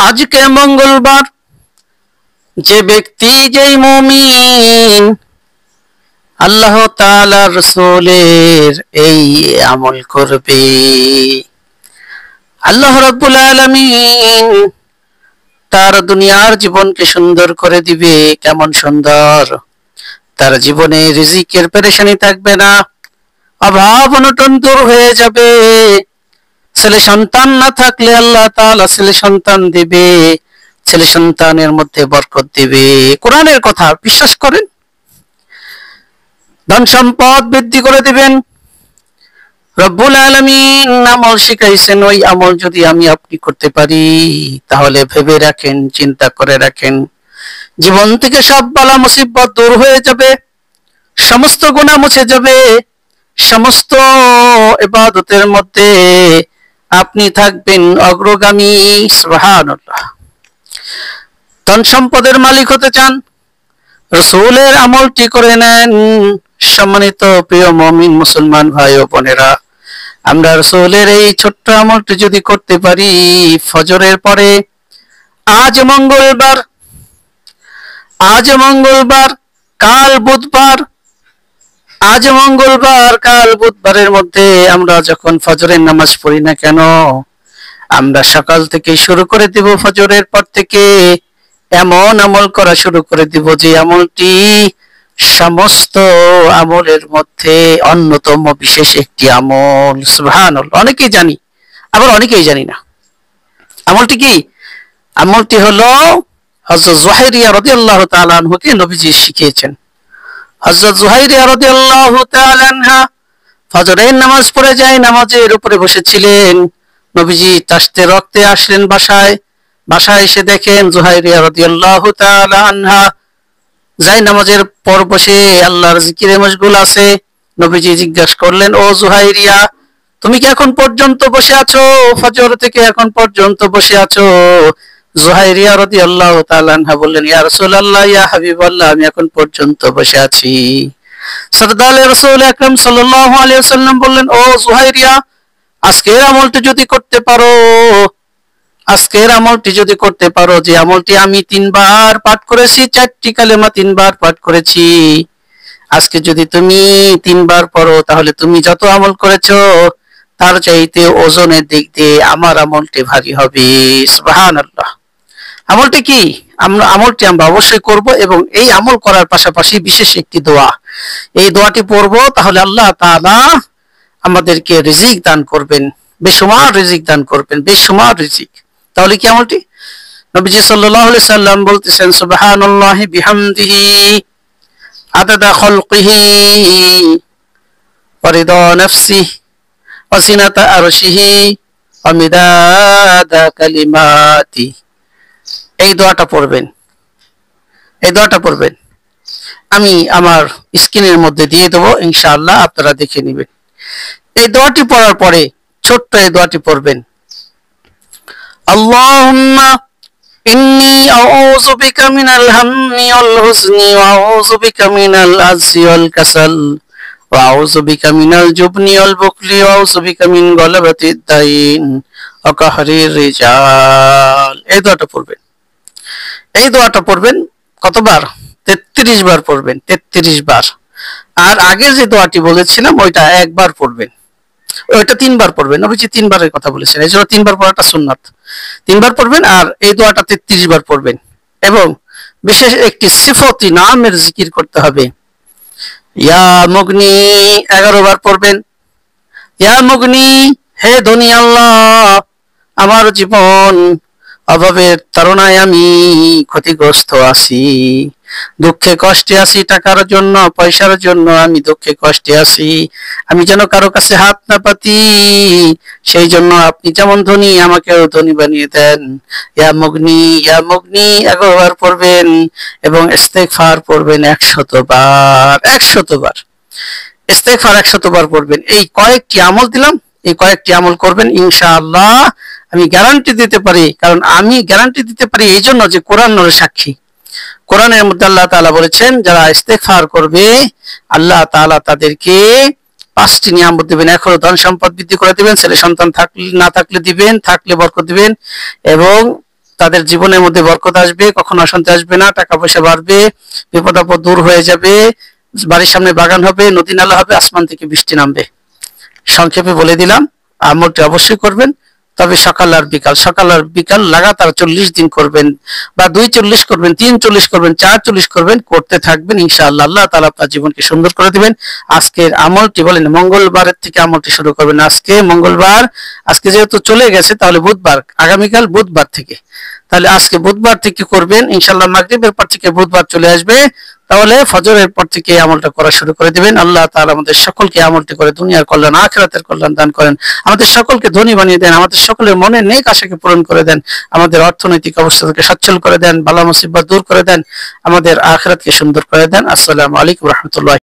আজকে মঙ্গলবার, যে ব্যক্তি যেই মুমিন আল্লাহ তাআলা রাসূলের এই আমল করবে, আল্লাহ রাব্বুল আলামিন তার দুনিয়ার জীবনকে সুন্দর করে দিবে। কেমন সুন্দর! তার জীবনে রিজিকের পেরেশানি থাকবে না, অভাব অনটন দূর হয়ে যাবে। ছেলে সন্তান না থাকলে আল্লাহ তাআলা ছেলে সন্তান দিবে, ছেলে সন্তানের মধ্যে বরকত দিবে। কোরআনের কথা বিশ্বাস করেন। ধন সম্পদ বৃদ্ধি করে দিবেন। রব্বুল আলামিন আমল শিখাইছেন, ওই আমল যদি আমি আপনি করতে পারি তাহলে ভেবে রাখেন, চিন্তা করে রাখেন, জীবন থেকে সব বালা মুসিবত দূর হয়ে যাবে, সমস্ত গুনাহ মুছে যাবে, সমস্ত ইবাদতের মধ্যে আপনি থাকবেন অগ্রগামী। সুবহানাল্লাহ। ধন সম্পদের মালিক হতে চান, রাসূলের আমলটি করে নেন। সম্মানিত প্রিয় মুমিন মুসলমান ভাই ও বোনেরা, আমরা রাসূলের এই ছোট্ট আমলটি যদি করতে পারি, ফজরের পরে, আজ মঙ্গলবার, কাল বুধবার, আজ মঙ্গলবার কাল বুধবারের মধ্যে আমরা যখন ফজরের নামাজ পড়ি না কেন, আমরা সকাল থেকে শুরু করে দিব, ফজরের পর থেকে এমন আমল করা শুরু করে দিব যে আমলটি সমস্ত আমলের মধ্যে অন্যতম বিশেষ একটি আমল। সুবহানাল্লাহ। অনেকেই জানি, আবার অনেকেই জানি না। আমলটি কি? আমলটি হলো হযরত যুহাইরিয়া রাদিয়াল্লাহু তাআলা আনহুকে নবীজি শিখিয়েছেন। হযরত যুহাইরিয়া রাদিয়াল্লাহু তাআলা আনহা ফজরের নামাজ পড়ে যায়, নামাজের উপরে বসেছিলেন। নবীজি তাশতে রক্তে আসলেন বাসায় এসে দেখেন যুহাইরিয়া রাদিয়াল্লাহু তাআলা আনহা যাই নামাজের পর বসে আল্লাহর জিকিরে মশগুল আছে। নবীজি জিজ্ঞাসা করলেন, ও যুহাইরিয়া, তুমি কি এখন পর্যন্ত বসে আছো? ফজর থেকে এখন পর্যন্ত বসে আছো? যুহাইরিয়া রাদিয়াল্লাহু তাআলা আনহা বললেন, ইয়া রাসূলুল্লাহ, ইয়া হাবিবাল্লাহ, আমি এখন পর্যন্ত বসে আছি। সরদার রাসূল আকরাম সাল্লাল্লাহু আলাইহি ওয়াসাল্লাম বললেন, ও যুহাইরিয়া, আজকের আমলটি যদি করতে পারো, যে আমলটি আমি 3 বার পাঠ করেছি, 4টি কালেমা 3 বার পাঠ করেছি, আজকে যদি তুমি 3 বার পড়ো তাহলে তুমি যত আমল করেছো তার চাইতে ওজনের দিক দিয়ে আমার আমলটি ভারী হবে। সুবহানাল্লাহ। আমলটি কি? আমলটি আমরা অবশ্যই করব, এবং এই আমল করার পাশাপাশি বিশেষ একটি দোয়া, এই দোয়াটি পড়বো, তাহলে আল্লাহ তাআলা আমাদেরকে রিজিক দান করবেন, বেশুমার রিজিক দান করবেন, বেশুমার রিজিক। তাহলে কি আমলটি? নবীজি সাল্লাল্লাহু আলাইহি সাল্লাম বলতেছেন, সুবহানাল্লাহি বিহামদিহি আদাদা খালকিহি ওয়া রিদা নাফসিহি ওয়া জিনাতা আরশিহি ওয়া মিদাদা কালিমাতি। এই দোয়াটা পড়বেন। আমি আমার স্ক্রিনের মধ্যে দিয়ে দেবো, ইনশাআল্লাহ আপনারা দেখে নেবেন। এই দোয়াটি পড়ার পরে ছোট্ট এই দোয়াটি পড়বেন, আল্লাহুম্মা ইন্নী আউযু বিকা মিনাল হাম্মি ওয়াল হুজনি ওয়া আউযু বিকা মিনাল আজজি ওয়াল কাসাল ওয়া আউযু বিকা মিনাল জুবনি ওয়াল বুখলি ওয়া আউযু বিকা মিন গলাবাতিদ দাইন ওয়া কাহরির রিজাল। এই দোয়াটা পড়বেন কতবার? 33 বার পড়বেন, 33 বার। আর আগের যে দোয়াটি বলেছিলাম ওইটা একবার পড়বেন, ওইটা 3 বার পড়বেন। নবীজি 3 বারের কথা বলেছেন, এই জন্য 3 বার পড়াটা সুন্নাত। 3 বার পড়বেন, আর এই দোয়াটা 33 বার পড়বেন। এবং বিশেষ একটি সিফতি নামের জিকির করতে হবে। ইয়া মুগনি 11 বার পড়বেন। ইয়া মুগনি, হে ধনী আল্লাহ, আমার জীবন অভাবের তাড়নায় আমি ক্ষতিগ্রস্ত আছি, দুঃখে কষ্টে আছি, টাকার জন্য পয়সার জন্য আমি দুঃখে কষ্টে আছি, আমি যেন কারো কাছে হাত না পাতি, সেই জন্য আপনি যেমন ধনী আমাকেও ধনী বানিয়ে দেন। ইয়া মুগনি 11 বার পড়বেন, এবং ইস্তেগফার পড়বেন 100 বার। 100 বার ইস্তেগফার 100 বার পড়বেন। এই কয়েকটি আমল দিলাম, এই কয়েকটি আমল করবেন, ইনশাআল্লাহ আমি গ্যারান্টি দিতে পারি। কারণ আমি গ্যারান্টি দিতে পারি এই জন্য যে কোরআন সাক্ষী। কোরআনের মধ্যে আল্লাহ তাআলা বলেছেন, যারা ইস্তেগফার করবে আল্লাহ তাআলা তাদেরকে 5টি নিয়ামত দিবেন। এক হলো ধন সম্পদ বৃদ্ধি করে দিবেন, ছেলে সন্তান থাকলে না থাকলে দিবেন, থাকলে বরকত দিবেন, এবং তাদের জীবনের মধ্যে বরকত আসবে, কখনো অশান্তি আসবে না, টাকা পয়সা বাড়বে, বিপদ আপদ দূর হয়ে যাবে, বাড়ির সামনে বাগান হবে, নদী নালা হবে, আসমান থেকে বৃষ্টি নামবে। সংক্ষেপে বলে দিলাম, আমলটি অবশ্যই করবেন। তবে সকাল আর বিকাল লাগাতার 40 দিন করবেন, বা 2 40 করবেন, 3 40 করবেন, 4 40 করবেন, করতে থাকবেন, ইনশাআল্লাহ আল্লাহ তাআলা আপনার জীবনকে সুন্দর করে দিবেন। আজকের আমলটি বলেন মঙ্গলবারের থেকে আমলটি শুরু করবেন। আজকে মঙ্গলবার, আজকে যেহেতু চলে গেছে তাহলে বুধবার, আগামীকাল বুধবার থেকে, তাহলে আজকে বুধবার থেকে করবেন, ইনশাআল্লাহ মাগরিবের পর থেকে বুধবার চলে আসবে, তাহলে ফজরের পর থেকে এই আমলটা করা শুরু করে দিবেন। আল্লাহ তাআলা আমাদের সকলকে আমলটি করে দুনিয়ার কল্যাণ আখিরাতের কল্যাণ দান করেন, আমাদের সকলকে ধনী বানিয়ে দেন, আমাদের সকলের মনে নেক আশাকে পূরণ করে দেন, আমাদের অর্থনৈতিক অবস্থাকে সচ্ছল করে দেন, বালা মুসিবত দূর করে দেন, আমাদের আখিরাতকে সুন্দর করে দেন। আসসালামু আলাইকুম ওয়া রাহমাতুল্লাহ।